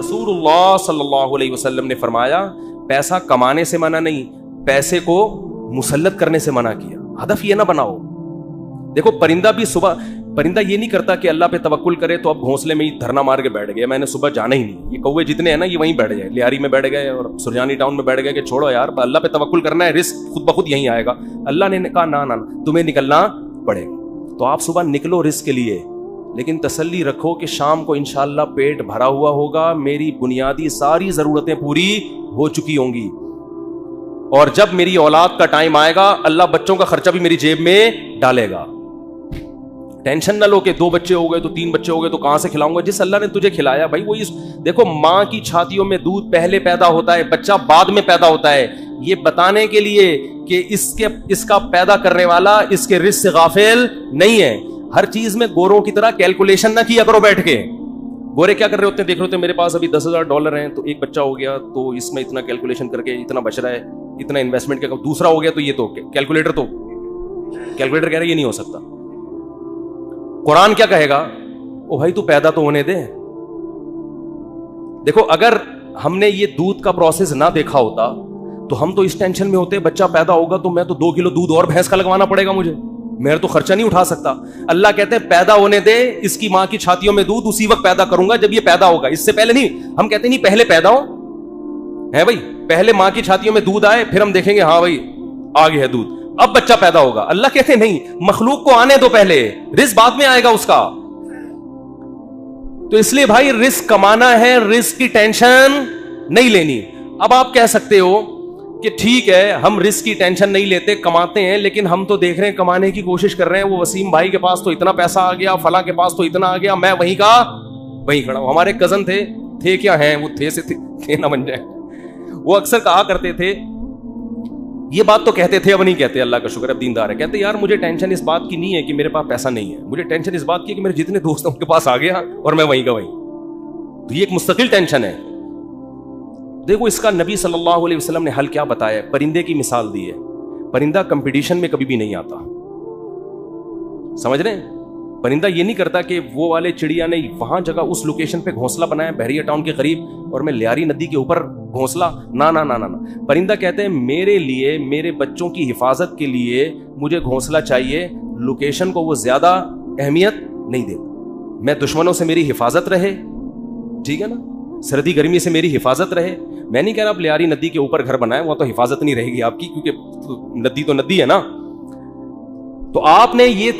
رسول اللہ صلی اللہ علیہ وسلم نے فرمایا پیسہ کمانے سے منع نہیں, پیسے کو مسلط کرنے سے منع کیا. ہدف یہ نہ بناؤ. دیکھو پرندہ بھی صبح, پرندہ یہ نہیں کرتا کہ اللہ پہ توکل کرے تو اب گھونسلے میں ہی دھرنا مار کے بیٹھ گیا, میں نے صبح جانا ہی نہیں. یہ کوے جتنے ہیں نا یہ وہیں بیٹھ گئے, لیاری میں بیٹھ گئے اور سرجانی ٹاؤن میں بیٹھ گئے کہ چھوڑو یار اللہ پہ توکل کرنا ہے, رزق خود بخود یہیں آئے گا. اللہ نے کہا نہ تمہیں نکلنا پڑے گا. تو آپ صبح نکلو رزق کے لیے, لیکن تسلی رکھو کہ شام کو انشاءاللہ پیٹ بھرا ہوا ہوگا, میری بنیادی ساری ضرورتیں پوری ہو چکی ہوں گی, اور جب میری اولاد کا ٹائم آئے گا اللہ بچوں کا خرچہ بھی میری جیب میں ڈالے گا. ٹینشن نہ لو کہ 2 بچے ہو گئے تو 3 بچے ہو گئے تو کہاں سے کھلاؤں گا. جس اللہ نے تجھے کھلایا بھائی وہی. دیکھو ماں کی چھاتیوں میں دودھ پہلے پیدا ہوتا ہے, بچہ بعد میں پیدا ہوتا ہے, یہ بتانے کے لیے کہ اس کا پیدا کرنے والا اس کے رزق سے غافل نہیں ہے. ہر چیز میں گوروں کی طرح کیلکولیشن نہ کیا کرو بیٹھ کے. گورے کیا کر رہے ہوتے ہیں, دیکھ رہے ہوتے ہیں میرے پاس ابھی $10,000 ہیں تو ایک بچہ ہو گیا تو اس میں اتنا کیلکولیشن کر کے اتنا بچ رہا ہے, اتنا انویسٹمنٹ کیا, دوسرا ہو گیا تو یہ تو کیلکولیٹر کہہ رہا ہے یہ نہیں ہو سکتا. قرآن کیا کہے گا, او بھائی تو پیدا تو ہونے دے. دیکھو اگر ہم نے یہ دودھ کا پروسیس نہ دیکھا ہوتا تو ہم تو اس ٹینشن میں ہوتے بچہ پیدا ہوگا تو میں تو 2 کلو دودھ اور بھینس کا لگوانا پڑے گا مجھے, میں تو خرچہ نہیں اٹھا سکتا. اللہ کہتے ہیں پیدا ہونے دے, اس کی ماں کی چھاتیوں میں دودھ اسی وقت پیدا کروں گا جب یہ پیدا ہوگا, اس سے پہلے نہیں. ہم کہتے نہیں پہلے پیدا ہو ہے بھائی, پہلے ماں کی چھاتیوں میں دودھ آئے پھر ہم دیکھیں گے ہاں بھائی آ گیا ہے دودھ, اب بچہ پیدا ہوگا. اللہ کہتے نہیں, مخلوق کو آنے دو پہلے, رزق بعد میں آئے گا اس کا. تو اس لیے بھائی رزق کمانا ہے, رزق کی ٹینشن نہیں لینی. اب آپ کہہ سکتے ہو کہ ٹھیک ہے ہم رزق کی ٹینشن نہیں لیتے, کماتے ہیں, لیکن ہم تو دیکھ رہے ہیں کمانے کی کوشش کر رہے ہیں. وہ وسیم بھائی کے پاس تو اتنا پیسہ آ گیا, فلاں کے پاس تو اتنا آ گیا, میں وہیں کا وہیں کھڑا ہوں. ہمارے کزن تھے کیا ہیں, وہ تھے سے تھے نہ بن جائے. وہ اکثر کہا کرتے تھے, یہ بات تو کہتے تھے اب نہیں کہتے, اللہ کا شکر اب دیندار ہے, کہتے یار مجھے ٹینشن اس بات کی نہیں ہے کہ میرے پاس پیسہ نہیں ہے, مجھے ٹینشن اس بات کی ہے کہ میرے جتنے دوست ہیں ان کے پاس آ گیا اور میں وہیں کا وہیں. تو یہ ایک مستقل ٹینشن ہے. دیکھو اس کا نبی صلی اللہ علیہ وسلم نے حل کیا بتایا, پرندے کی مثال دی ہے. پرندہ کمپٹیشن میں کبھی بھی نہیں آتا, سمجھ رہے ہیں. پرندہ یہ نہیں کرتا کہ وہ والے چڑیا نے وہاں جگہ اس لوکیشن پہ گھونسلہ بنایا بحریہ ٹاؤن کے قریب اور میں لیاری ندی کے اوپر گھونسلہ, نہ. پرندہ کہتے ہیں میرے لیے, میرے بچوں کی حفاظت کے لیے مجھے گھونسلہ چاہیے, لوکیشن کو وہ زیادہ اہمیت نہیں دیتا. میں دشمنوں سے میری حفاظت رہے, ٹھیک ہے نا, سردی گرمی سے میری حفاظت رہے. میں نہیں کہہ رہا آپ لیاری ندی کے اوپر گھر بنائیں, وہ تو حفاظت نہیں رہے گی آپ کی, کیونکہ ندی تو ندی ہے نا. تو آپ نے یہ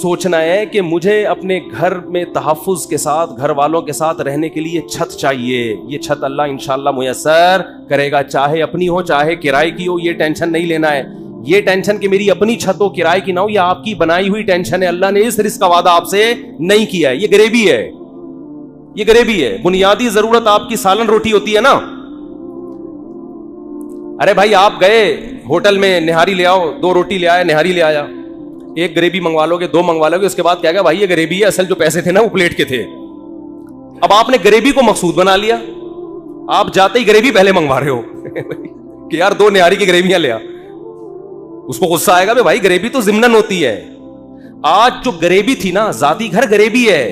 سوچنا ہے کہ مجھے اپنے گھر میں تحفظ کے ساتھ, گھر والوں کے ساتھ رہنے کے لیے چھت چاہیے. یہ چھت اللہ انشاءاللہ میسر کرے گا, چاہے اپنی ہو چاہے کرائے کی ہو. یہ ٹینشن نہیں لینا ہے, یہ ٹینشن کہ میری اپنی چھت ہو کرائے کی نہ ہو, یہ آپ کی بنائی ہوئی ٹینشن ہے. اللہ نے اس رزق کا وعدہ آپ سے نہیں کیا ہے, یہ غریبی ہے, یہ غریبی ہے. بنیادی ضرورت آپ کی سالن روٹی ہوتی ہے نا. ارے بھائی آپ گئے ہوٹل میں, نہاری لے آؤ, 2 روٹی لے آیا, نہاری لے آیا, ایک غریبی منگوا لو گے, 2 منگوا لو گے, اس کے بعد کیا گیا بھائی یہ غریبی ہے, اصل جو پیسے تھے نا وہ پلیٹ کے تھے. اب آپ نے غریبی کو مقصود بنا لیا, آپ جاتے ہی غریبی پہلے منگوا رہے ہو کہ یار 2 نہاری کی غریبیاں لیا. اس کو غصہ آئے گا بھائی غریبی تو ضمناً ہوتی ہے. آج جو غریبی تھی نا, ذاتی گھر غریبی ہے,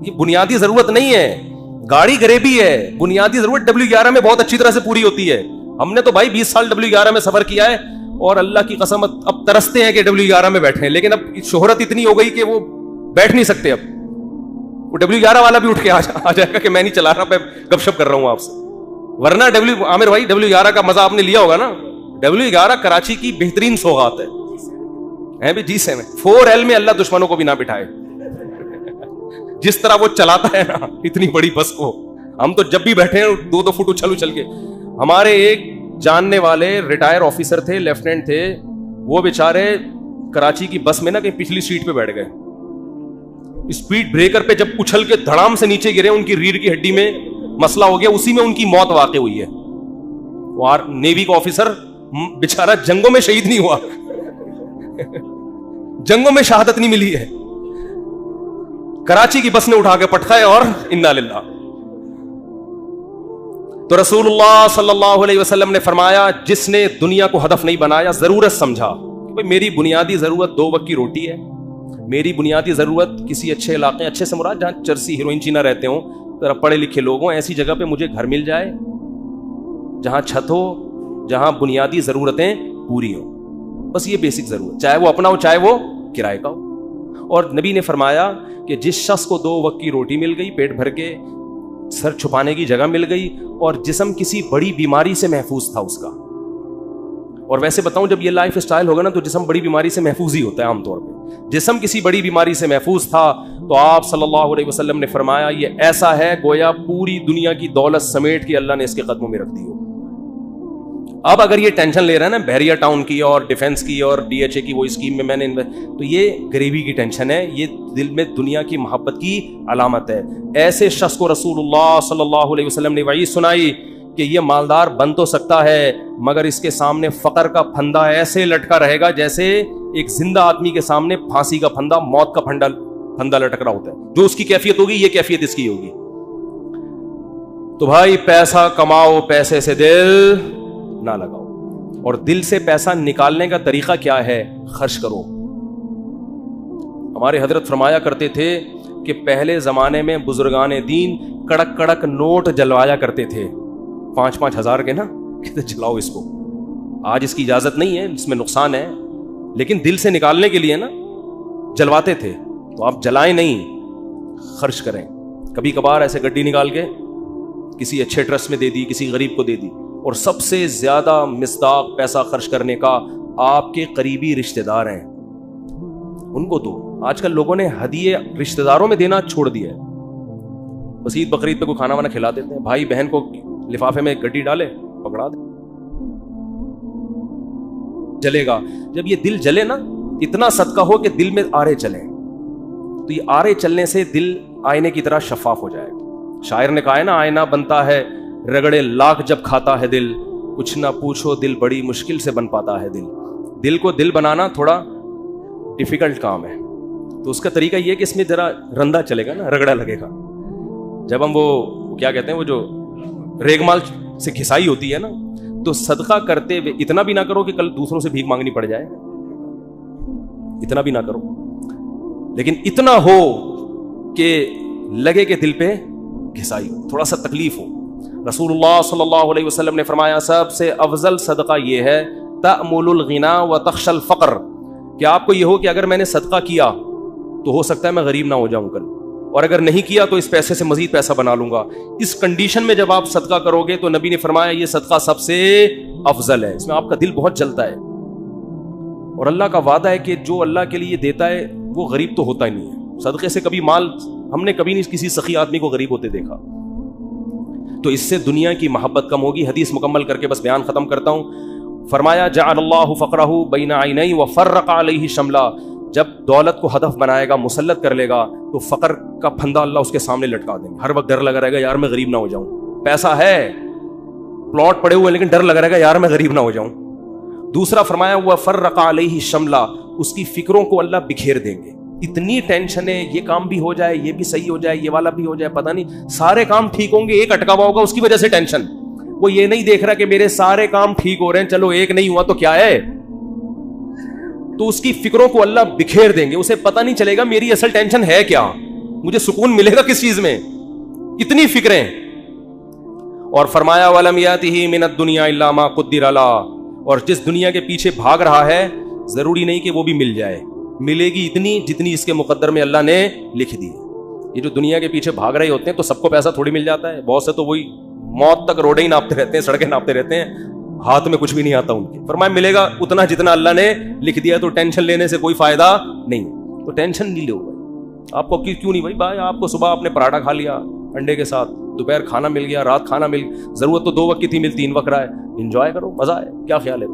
یہ بنیادی ضرورت نہیں ہے. گاڑی غریبی ہے, بنیادی ضرورت W11 میں بہت اچھی طرح سے پوری ہوتی ہے. ہم نے تو بھائی 20 سال W11 میں سفر کیا ہے اور اللہ کی قسم اب ترستے ہیں کہ W11 میں بیٹھے ہیں, لیکن اب شہرت اتنی ہو گئی کہ وہ بیٹھ نہیں سکتے. اب وہ W11 والا بھی اٹھ کے آ جائے گا کہ میں نہیں چلا رہا, میں گپ شپ کر رہا ہوں آپ سے. ورنہ عامر بھائی W11 کا مزہ آپ نے لیا ہوگا نا. W11 کراچی کی بہترین سوغات ہے بھی جی سے میں 4L میں اللہ دشمنوں کو بھی نہ بٹھائے. جس طرح وہ چلاتا ہے نا اتنی بڑی بس کو, ہم تو جب بھی بیٹھے ہیں 2 فٹ اچھل کے. ہمارے ایک جاننے والے ریٹائر آفیسر تھے, لیفٹیننٹ تھے, وہ بیچارے کراچی کی بس میں نا کہیں پچھلی سیٹ پہ بیٹھ گئے. اسپیڈ بریکر پہ جب اچھل کے دھڑام سے نیچے گرے, ان کی ریڑھ کی ہڈی میں مسئلہ ہو گیا, اسی میں ان کی موت واقع ہوئی ہے. اور نیوی کا آفیسر بیچارہ جنگوں میں شہید نہیں ہوا, جنگوں میں شہادت نہیں ملی ہے, کراچی کی بس نے اٹھا کے پٹکا ہے اور انا للہ. تو رسول اللہ صلی اللہ علیہ وسلم نے فرمایا جس نے دنیا کو ہدف نہیں بنایا, ضرورت سمجھا کہ میری بنیادی ضرورت 2 وقت کی روٹی ہے, میری بنیادی ضرورت کسی اچھے علاقے, اچھے سے مراد جہاں چرسی ہیروئن چینا رہتے ہوں, ذرا پڑھے لکھے لوگ ہوں, ایسی جگہ پہ مجھے گھر مل جائے جہاں چھت ہو, جہاں بنیادی ضرورتیں پوری ہوں, بس یہ بیسک ضرورت, چاہے وہ اپنا ہو چاہے وہ کرائے کا ہو. اور نبی نے فرمایا کہ جس شخص کو 2 وقت کی روٹی مل گئی, پیٹ بھر کے سر چھپانے کی جگہ مل گئی, اور جسم کسی بڑی بیماری سے محفوظ تھا اس کا. اور ویسے بتاؤں, جب یہ لائف اسٹائل ہوگا نا تو جسم بڑی بیماری سے محفوظ ہی ہوتا ہے عام طور پہ. جسم کسی بڑی بیماری سے محفوظ تھا تو آپ صلی اللہ علیہ وسلم نے فرمایا یہ ایسا ہے گویا پوری دنیا کی دولت سمیٹ کے اللہ نے اس کے قدموں میں رکھ دی ہو. اب اگر یہ ٹینشن لے رہا ہے نا بحریہ ٹاؤن کی اور ڈیفنس کی اور ڈی ایچ اے کی وہ اسکیم میں میں نے, تو یہ غریبی کی ٹینشن ہے, یہ دل میں دنیا کی محبت کی علامت ہے. ایسے شخص کو رسول اللہ صلی اللہ علیہ وسلم نے وعید سنائی کہ یہ مالدار بن تو سکتا ہے مگر اس کے سامنے فقر کا پھندا ایسے لٹکا رہے گا جیسے ایک زندہ آدمی کے سامنے پھانسی کا پھندا, موت کا پھندا لٹک رہا ہوتا ہے. جو اس کی کیفیت ہوگی یہ کیفیت اس کی ہوگی. تو بھائی پیسہ کماؤ, پیسے سے دل نہ لگاؤ. اور دل سے پیسہ نکالنے کا طریقہ کیا ہے؟ خرچ کرو. ہمارے حضرت فرمایا کرتے تھے کہ پہلے زمانے میں بزرگان دین کڑک کڑک نوٹ جلوایا کرتے تھے, 5-5 ہزار کے نا, کہتے جلاؤ اس کو. آج اس کی اجازت نہیں ہے, اس میں نقصان ہے, لیکن دل سے نکالنے کے لیے نا جلواتے تھے. تو آپ جلائیں نہیں, خرچ کریں. کبھی کبھار ایسے گڈی نکال کے کسی اچھے ٹرسٹ میں دے دی, کسی غریب کو دے دی. اور سب سے زیادہ مصداق پیسہ خرچ کرنے کا آپ کے قریبی رشتہ دار ہیں, ان کو دو. آج کل لوگوں نے ہدیے رشتہ داروں میں دینا چھوڑ دیا ہے. بس عید بقرعید پہ کوئی کھانا وانا کھلا دیتے ہیں, بھائی بہن کو لفافے میں گڈی ڈالے پکڑا دے, جلے گا. جب یہ دل جلے نا, اتنا صدقہ ہو کہ دل میں آرے چلیں, تو یہ آرے چلنے سے دل آئینے کی طرح شفاف ہو جائے. شاعر نے کہا ہے نا, آئینہ بنتا ہے رگڑے لاکھ جب کھاتا ہے دل, کچھ نہ پوچھو دل بڑی مشکل سے بن پاتا ہے دل. دل کو دل بنانا تھوڑا ڈیفیکلٹ کام ہے. تو اس کا طریقہ یہ کہ اس میں ذرا رندا چلے گا نا, رگڑا لگے گا. جب ہم وہ کیا کہتے ہیں, وہ جو ریگمال سے گھسائی ہوتی ہے نا, تو صدقہ کرتے ہوئے اتنا بھی نہ کرو کہ کل دوسروں سے بھیک مانگنی پڑ جائے, اتنا بھی نہ کرو, لیکن اتنا ہو کہ لگے کہ دل پہ گھسائی ہو, تھوڑا سا تکلیف ہو. رسول اللہ صلی اللہ علیہ وسلم نے فرمایا سب سے افضل صدقہ یہ ہے تأمل الغنا وتخشى الفقر, کہ آپ کو یہ ہو کہ اگر میں نے صدقہ کیا تو ہو سکتا ہے میں غریب نہ ہو جاؤں کل, اور اگر نہیں کیا تو اس پیسے سے مزید پیسہ بنا لوں گا. اس کنڈیشن میں جب آپ صدقہ کرو گے تو نبی نے فرمایا یہ صدقہ سب سے افضل ہے. اس میں آپ کا دل بہت جلتا ہے, اور اللہ کا وعدہ ہے کہ جو اللہ کے لیے دیتا ہے وہ غریب تو ہوتا ہی نہیں ہے. صدقے سے کبھی مال ہم نے کبھی نہیں کسی سخی آدمی کو غریب ہوتے دیکھا. تو اس سے دنیا کی محبت کم ہوگی. حدیث مکمل کر کے بس بیان ختم کرتا ہوں. فرمایا جعل اللہ فقرہ بین عینیہ وفرق علیہ شملا, جب دولت کو ہدف بنائے گا, مسلط کر لے گا, تو فقر کا پھندا اللہ اس کے سامنے لٹکا دیں گے. ہر وقت ڈر لگا رہے گا یار میں غریب نہ ہو جاؤں. پیسہ ہے, پلاٹ پڑے ہوئے, لیکن ڈر لگا رہے گا یار میں غریب نہ ہو جاؤں. دوسرا فرمایا وفرق علیہ شملا, اس کی فکروں کو اللہ بکھیر دیں گے. اتنی ٹینشن ہے, یہ کام بھی ہو جائے, یہ بھی صحیح ہو جائے, یہ والا بھی ہو جائے, پتہ نہیں سارے کام ٹھیک ہوں گے, ایک اٹکا ہوا ہوگا اس کی وجہ سے ٹینشن. وہ یہ نہیں دیکھ رہا کہ میرے سارے کام ٹھیک ہو رہے ہیں, چلو ایک نہیں ہوا تو کیا ہے. تو اس کی فکروں کو اللہ بکھیر دیں گے, اسے پتہ نہیں چلے گا میری اصل ٹینشن ہے کیا, مجھے سکون ملے گا کس چیز میں, اتنی فکریں. اور فرمایا وَلَمْ يَأْتِهِ مِنَ الدُّنْيَا إِلَّا مَا قُدِّرَ لَهُ, اور جس دنیا کے پیچھے بھاگ رہا ہے ضروری نہیں کہ وہ بھی مل جائے, ملے گی اتنی جتنی اس کے مقدر میں اللہ نے لکھ دی. یہ جو دنیا کے پیچھے بھاگ رہے ہوتے ہیں تو سب کو پیسہ تھوڑی مل جاتا ہے. بہت سے تو وہی موت تک روڈیں ہی ناپتے رہتے ہیں, سڑکیں ناپتے رہتے ہیں, ہاتھ میں کچھ بھی نہیں آتا ان کے. فرمایا ملے گا اتنا جتنا اللہ نے لکھ دیا, تو ٹینشن لینے سے کوئی فائدہ نہیں. تو ٹینشن نہیں لو بھائی. آپ کو کیوں نہیں بھائی, آپ کو صبح آپ نے پراٹھا کھا لیا انڈے کے ساتھ, دوپہر کھانا مل گیا, رات کھانا مل گیا, ضرورت تو 2 وقت کی تھی, مل 3 وقت رہا ہے, انجوائے کرو, مزہ ہے. کیا خیال ہے؟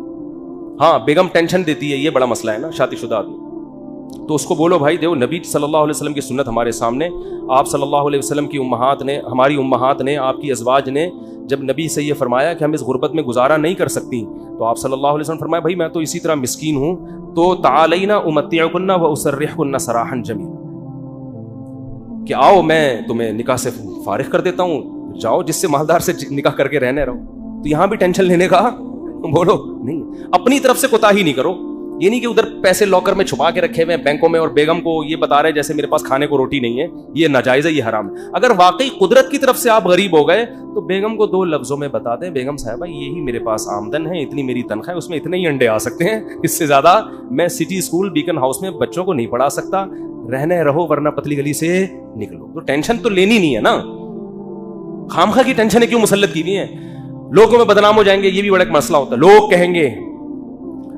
ہاں بیگم ٹینشن دیتی ہے, یہ بڑا مسئلہ ہے نا شادی شدہ آدمی. تو اس کو بولو بھائی دیکھو نبی صلی اللہ علیہ وسلم کی سنت ہمارے سامنے, آپ صلی اللہ علیہ وسلم کی امہات نے, ہماری امہات نے, آپ کی ازواج نے جب نبی سے یہ فرمایا کہ ہم اس غربت میں گزارا نہیں کر سکتی, تو آپ صلی اللہ علیہ وسلم فرمایا بھائی میں تو اسی طرح مسکین ہوں, تو تعالینا امتعکن واسرحکن سراحا جمیلا, کہ آؤ میں تمہیں نکاح سے فارغ کر دیتا ہوں, جاؤ جس سے مالدار سے نکاح کر کے رہنے رہو. تو یہاں بھی ٹینشن لینے کا بولو نہیں, اپنی طرف سے کوتاہی نہیں کرو. یہ نہیں کہ ادھر پیسے لاکر میں چھپا کے رکھے ہوئے ہیں بینکوں میں اور بیگم کو یہ بتا رہے ہیں جیسے میرے پاس کھانے کو روٹی نہیں ہے. یہ ناجائز ہے, یہ حرام ہے. اگر واقعی قدرت کی طرف سے آپ غریب ہو گئے تو بیگم کو 2 لفظوں میں بتا دیں, بیگم صاحبہ یہی میرے پاس آمدن ہے, اتنی میری تنخواہ ہے, اس میں اتنے ہی انڈے آ سکتے ہیں, اس سے زیادہ میں سٹی اسکول بیکن ہاؤس میں بچوں کو نہیں پڑھا سکتا, رہنے رہو ورنہ پتلی گلی سے نکلو. تو ٹینشن تو لینی نہیں ہے نا, خامخواہ کی ٹینشنیں کیوں مسلط کی ہوئی ہیں؟ لوگوں میں بدنام ہو جائیں گے, یہ بھی بڑا ایک مسئلہ ہوتا ہے. لوگ کہیں گے,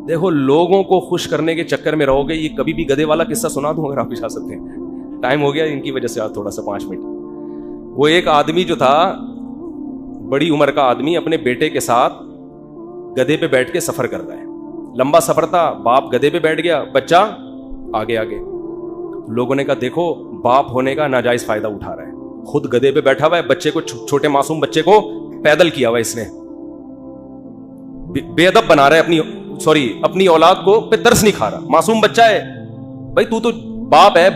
دیکھو لوگوں کو خوش کرنے کے چکر میں رہو گے. یہ کبھی بھی گدھے والا قصہ سنا دوں اگر آپ چاہ سکتے ہیں, ٹائم ہو گیا ان کی وجہ سے آج تھوڑا سا 5 منٹ. وہ ایک آدمی جو تھا, بڑی عمر کا آدمی, اپنے بیٹے کے ساتھ گدھے پہ بیٹھ کے سفر کر رہا ہے. لمبا سفر تھا, باپ گدھے پہ بیٹھ گیا, بچہ آگے آگے. لوگوں نے کہا دیکھو باپ ہونے کا ناجائز فائدہ اٹھا رہا ہے, خود گدھے پہ بیٹھا ہوا ہے, بچے کو, چھوٹے معصوم بچے کو پیدل کیا ہوا ہے اس نے, بے ادب بنا رہا ہے اپنی اولاد کو, پہ درس نہیں کھا رہا. معصوم بچہ ہے بھائی, تو باپ ہے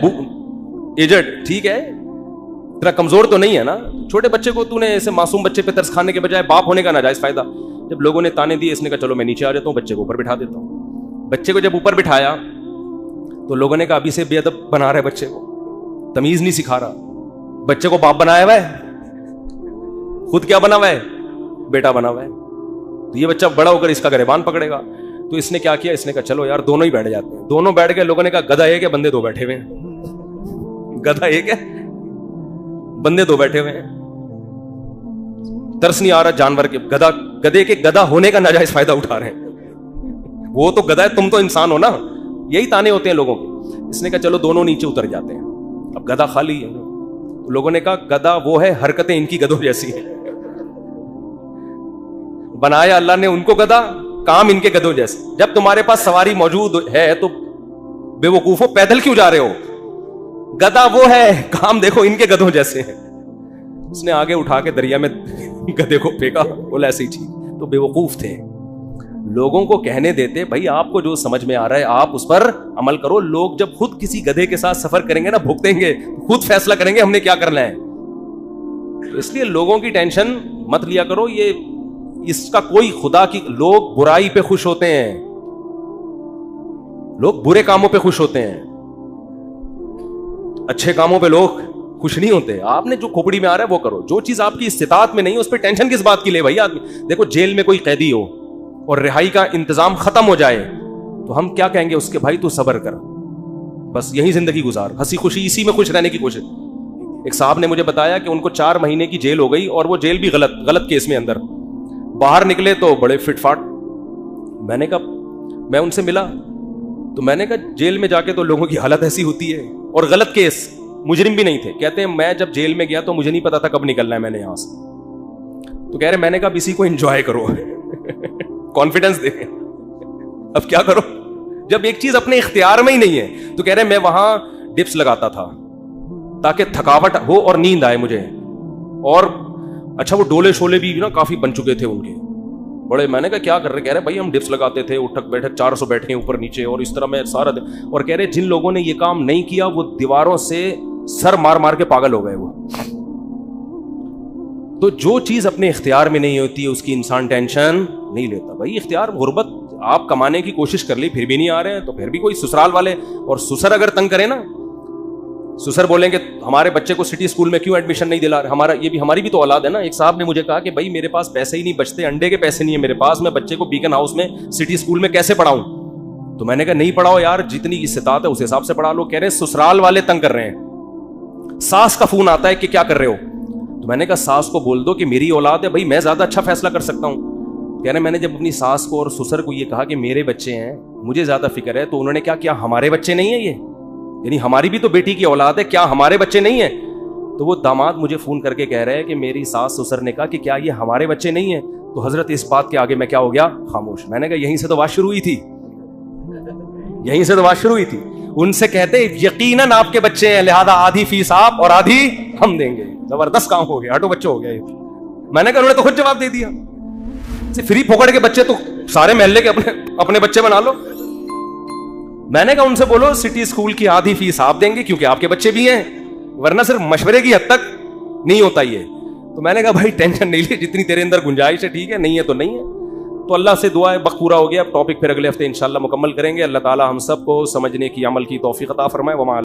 ایجڈ, ٹھیک ہے, تیرا کمزور تو نہیں ہے نا, چھوٹے بچے کو تو نے ایسے معصوم بچے پہ ترس کھانے کے بجائے باپ ہونے کا ناجائز فائدہ. جب لوگوں نے تانے دیے, اس نے کہا چلو میں نیچے آ جاتا ہوں, بچے کو اوپر بٹھا دیتا ہوں. بچے کو جب اوپر بٹھایا تو لوگوں نے کہا ابھی سے بے ادب بنا رہا ہے بچے کو, تمیز نہیں سکھا رہا. بچے کو باپ بنایا ہوا ہے, خود کیا بنا ہوا ہے, بیٹا بنا ہوا ہے. تو یہ بچہ بڑا ہو کر اس کا گریبان پکڑے گا. تو اس نے کیا کیا, اس نے کہا چلو یار دونوں ہی بیٹھ جاتے ہیں. دونوں بیٹھ گئے. لوگوں نے کہا گدھا ایک ہے, بندے 2 بیٹھے ہوئے ہیں. گدھا ایک ہے, بندے 2 بیٹھے ہوئے ہیں. ترس نہیں آ رہا جانور کے, گدھے کے گدھا ہونے کا ناجائز فائدہ اٹھا رہے ہیں. وہ تو گدھا ہے, تم تو انسان ہو نا. یہی تانے ہوتے ہیں لوگوں کے. اس نے کہا چلو دونوں نیچے اتر جاتے ہیں, اب گدھا خالی ہے. لوگوں نے کہا گدھا وہ ہے, حرکتیں ان کی گدھوں جیسی ہیں. بنایا اللہ نے ان کو گدھا, کام ان کے گدھوں جیسے. جب تمہارے پاس سواری موجود ہے تو بے وقوفو پیدل کیوں جا رہے ہو؟ گدھا وہ ہے, کام دیکھو ان کے گدھوں جیسے ہیں. اس نے آگے اٹھا کے دریا میں گدھے کو پھینکا, بولا ایسے ہی ٹھیک. تو بے وقوف تھے. لوگوں کو کہنے دیتے بھائی آپ کو جو سمجھ میں آ رہا ہے آپ اس پر عمل کرو. لوگ جب خود کسی گدھے کے ساتھ سفر کریں گے نا, بھگتیں گے, خود فیصلہ کریں گے ہم نے کیا کرنا ہے. اس لیے لوگوں کی ٹینشن مت لیا کرو. یہ اس کا کوئی خدا کی, لوگ برائی پہ خوش ہوتے ہیں, لوگ برے کاموں پہ خوش ہوتے ہیں, اچھے کاموں پہ لوگ خوش نہیں ہوتے. آپ نے جو کھوپڑی میں آ رہا ہے وہ کرو. جو چیز آپ کی استطاعت میں نہیں ہے اس پہ ٹینشن کس بات کی لے بھائی آدمی. دیکھو جیل میں کوئی قیدی ہو اور رہائی کا انتظام ختم ہو جائے تو ہم کیا کہیں گے اس کے, بھائی تو صبر کر, بس یہی زندگی گزار, ہنسی خوشی اسی میں خوش رہنے کی کوشش. ایک صاحب نے مجھے بتایا کہ ان کو 4 مہینے کی جیل ہو گئی اور وہ جیل بھی غلط کیس میں اندر, باہر نکلے تو بڑے فٹ فاٹ. میں نے کہا, میں ان سے ملا تو میں نے کہا جیل میں جا کے تو لوگوں کی حالت ایسی ہوتی ہے, اور غلط کیس, مجرم بھی نہیں تھے. کہتے ہیں میں جب جیل میں گیا تو مجھے نہیں پتا تھا کب نکلنا ہے میں نے یہاں سے. تو کہہ رہے میں نے کہا اسی کو انجوائے کرو, کانفیڈنس دے. اب کیا کرو جب ایک چیز اپنے اختیار میں ہی نہیں ہے. تو کہہ رہے میں وہاں ڈپس لگاتا تھا تاکہ تھکاوٹ ہو اور نیند آئے مجھے. اور اچھا وہ ڈولے شولے بھی نا کافی بن چکے تھے ان کے بڑے. میں نے کہا کیا کر رہے؟ کہہ رہے بھائی ہم ڈپس لگاتے تھے, اٹھک بیٹھک 400 بیٹھے اوپر نیچے, اور اس طرح میں سارا دن. اور کہہ رہے جن لوگوں نے یہ کام نہیں کیا وہ دیواروں سے سر مار مار کے پاگل ہو گئے. وہ تو جو چیز اپنے اختیار میں نہیں ہوتی ہے اس کی انسان ٹینشن نہیں لیتا. بھائی اختیار, غربت, آپ کمانے کی کوشش کر لی پھر بھی نہیں آ رہے ہیں تو پھر بھی کوئی سسرال والے, اور سسر اگر تنگ کرے نا, سسر بولیں کہ ہمارے بچے کو سٹی اسکول میں کیوں ایڈمیشن نہیں دلا رہے, ہماری بھی تو اولاد ہے نا. ایک صاحب نے مجھے کہا کہ بھائی میرے پاس پیسے ہی نہیں بچتے, انڈے کے پیسے نہیں ہے میرے پاس, میں بچے کو بیکن ہاؤس میں سٹی اسکول میں کیسے پڑھاؤں. تو میں نے کہا نہیں پڑھاؤ یار, جتنی استطاعت ہے اس حساب سے پڑھا لو. کہہ رہے سسرال والے تنگ کر رہے ہیں, ساس کا فون آتا ہے کہ کیا کر رہے ہو. تو میں نے کہا ساس کو بول دو کہ میری اولاد ہے بھائی, میں زیادہ اچھا فیصلہ کر سکتا ہوں. کہہ رہے میں نے جب اپنی ساس کو اور سسر کو یہ کہا کہ میرے بچے ہیں, مجھے زیادہ فکر ہے, تو انہوں نے کیا ہمارے بچے نہیں ہیں یہ, یعنی ہماری بھی تو بیٹی کی اولاد ہے, کیا ہمارے بچے نہیں ہیں. تو وہ داماد مجھے فون کر کے کہہ رہے ہیں کہ میری ساس سسر نے کہا کہ کیا یہ ہمارے بچے نہیں ہیں. تو حضرت اس بات کے آگے میں کیا ہو گیا, خاموش. میں نے کہا یہیں سے تو بات شروع ہوئی تھی, یہیں سے تو بات شروع ہوئی تھی. ان سے کہتے یقیناً آپ کے بچے ہیں, لہذا آدھی فیس آپ اور آدھی ہم دیں گے. زبردست کام ہو گیا, ہٹو بچے ہو گیا یہ. میں نے کہا انہوں نے تو خود جواب دے دیا, فری پھوکڑ کے بچے تو سارے محلے کے اپنے بچے بنا لو. میں نے کہا ان سے بولو سٹی اسکول کی آدھی فیس آپ دیں گے کیونکہ آپ کے بچے بھی ہیں, ورنہ صرف مشورے کی حد تک نہیں ہوتا یہ. تو میں نے کہا بھائی ٹینشن نہیں لے, جتنی تیرے اندر گنجائش ہے ٹھیک ہے, نہیں ہے تو نہیں ہے. تو اللہ سے دعا ہے، وقت پورا ہو گیا، اب ٹاپک پھر اگلے ہفتے انشاءاللہ مکمل کریں گے. اللہ تعالی ہم سب کو سمجھنے کی، عمل کی توفیق عطا فرمائے. وما